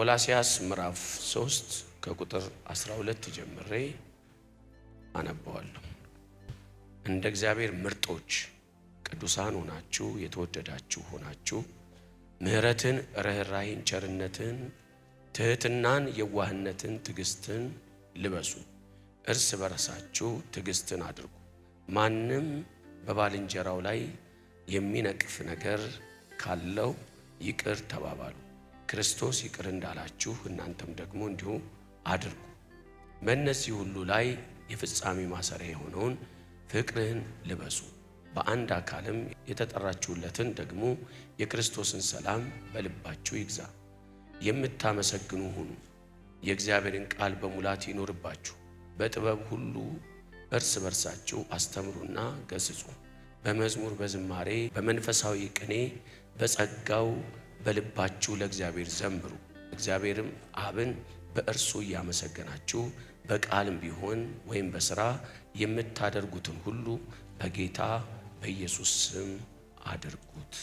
ቆላስይስ ምዕራፍ 3 ከቁጥር 12 ጀምሬ አነባዋለሁ። እንደ እግዚአብሔር ምርጦች ቅዱሳን ሆናችሁ የተወደዳችሁ ሆናችሁ ምሕረትን፣ ርኅራኄን፣ ቸርነትን፣ ትሕትናን፣ የዋህነትን፣ ትዕግስትን ልበሱ። እርስ በርሳችሁ ትዕግስትን አድርጉ። ማንም በባልንጀራው ላይ የሚነቅፍ ነገር ካለው ይቅር ተባባሉ። ክርስቶስ ይቅር እንዳላችሁ እናንተም ደግሞ እንዲሁ አድርጉ። በእነዚህ ሁሉ ላይ የፍጻሜ ማሰሪያ የሆነውን ፍቅርን ልበሱ። በአንድ አካልም የተጠራችሁለትን ደግሞ የክርስቶስን ሰላም በልባችሁ ይግዛ። የምታመሰግኑ ሁኑ። የእግዚአብሔርን ቃል በሙላት ይኖርባችሁ። በጥበብ ሁሉ እርስ በርሳችሁ አስተምሩና ገስጹ። በመዝሙር፣ በዝማሬ፣ በመንፈሳዊ ቅኔ በጸጋው በልባችሁ ለእግዚአብሔር ዘምሩ። እግዚአብሔርም አብን በእርሱ እያመሰገናችሁ በቃልም ቢሆን ወይም በሥራ የምታደርጉትን ሁሉ በጌታ በኢየሱስ ስም አድርጉት።